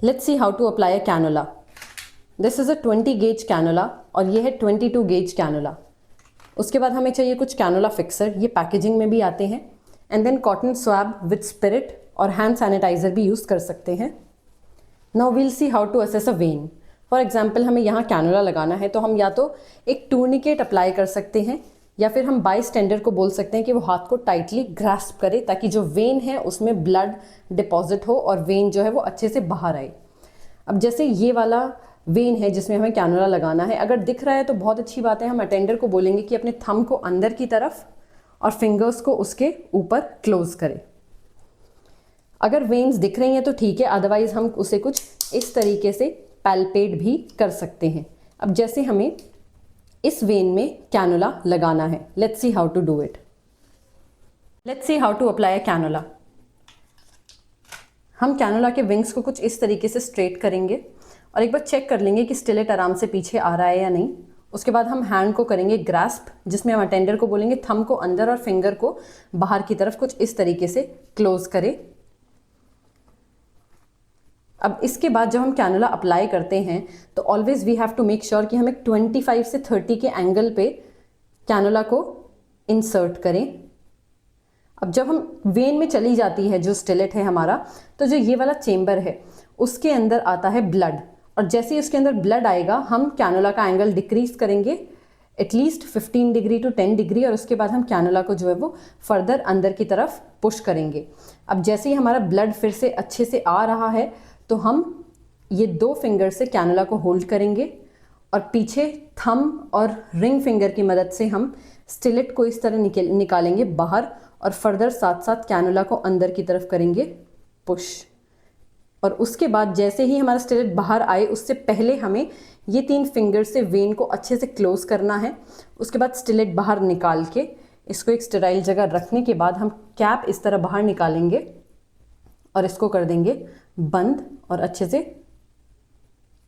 Let's see how to apply a cannula. This is a 20 gauge cannula और ये है 22 gauge cannula. उसके बाद हमें चाहिए कुछ कैनुला फिक्सर, ये पैकेजिंग में भी आते हैं, and then cotton swab with spirit और हैंड सैनिटाइजर भी यूज़ कर सकते हैं। Now we'll see how to assess a vein. For example हमें यहाँ कैनुला लगाना है तो हम या तो एक टूर्निकेट अप्लाई कर सकते हैं या फिर हम बाई स्टैंडर को बोल सकते हैं कि वो हाथ को टाइटली ग्रास्प करे ताकि जो वेन है उसमें ब्लड डिपॉजिट हो और वेन जो है वो अच्छे से बाहर आए। अब जैसे ये वाला वेन है जिसमें हमें कैनुला लगाना है, अगर दिख रहा है तो बहुत अच्छी बात है, हम अटेंडर को बोलेंगे कि अपने थंब को अंदर की तरफ और फिंगर्स को उसके ऊपर क्लोज करें। अगर वेन्स दिख रही हैं तो ठीक है, अदरवाइज हम उसे कुछ इस तरीके से पैल्पेट भी कर सकते हैं। अब जैसे हमें इस वेन में कैनुला लगाना है, let's see how to do it. Let's see how to apply a cannula. हम कैनुला के विंग्स को कुछ इस तरीके से स्ट्रेट करेंगे और एक बार चेक कर लेंगे कि स्टिलेट आराम से पीछे आ रहा है या नहीं। उसके बाद हम हैंड को करेंगे ग्रास्प, जिसमें हम अटेंडर को बोलेंगे थंब को अंदर और फिंगर को बाहर की तरफ कुछ इस तरीके से क्लोज करें। अब इसके बाद जब हम कैनुला अप्लाई करते हैं तो always we have to make sure कि हम एक 25 से 30 के एंगल पे कैनुला को इंसर्ट करें। अब जब हम वेन में चली जाती है जो स्टिलेट है हमारा, तो जो ये वाला चेम्बर है उसके अंदर आता है ब्लड, और जैसे ही उसके अंदर ब्लड आएगा हम कैनुला का एंगल डिक्रीज करेंगे एटलीस्ट 15 डिग्री टू 10 डिग्री, और उसके बाद हम कैनुला को जो है वो फर्दर अंदर की तरफ पुश करेंगे। अब जैसे ही हमारा ब्लड फिर से अच्छे से आ रहा है तो हम ये 2 फिंगर से कैनुला को होल्ड करेंगे और पीछे थंब और रिंग फिंगर की मदद से हम स्टिलेट को इस तरह निकालेंगे बाहर और फर्दर साथ साथ कैनुला को अंदर की तरफ करेंगे पुश। और उसके बाद जैसे ही हमारा स्टिलेट बाहर आए उससे पहले हमें ये 3 फिंगर से वेन को अच्छे से क्लोज करना है। उसके बाद स्टिलेट बाहर निकाल के इसको एक स्टेराइल जगह रखने के बाद हम कैप इस तरह बाहर निकालेंगे और इसको कर देंगे बंद, और अच्छे से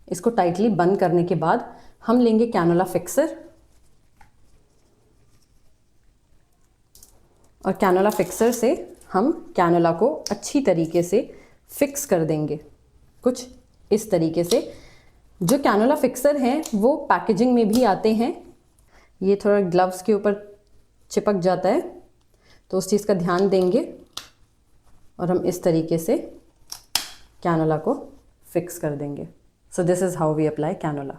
इसको टाइटली बंद करने के बाद हम लेंगे कैनुला फिक्सर और कैनुला फिक्सर से हम कैनुला को अच्छी तरीके से फिक्स कर देंगे कुछ इस तरीके से। जो कैनुला फिक्सर हैं वो पैकेजिंग में भी आते हैं, ये थोड़ा ग्लव्स के ऊपर चिपक जाता है तो उस चीज़ का ध्यान देंगे और हम इस तरीके से कैनुला को फिक्स कर देंगे। So this is how we apply cannula.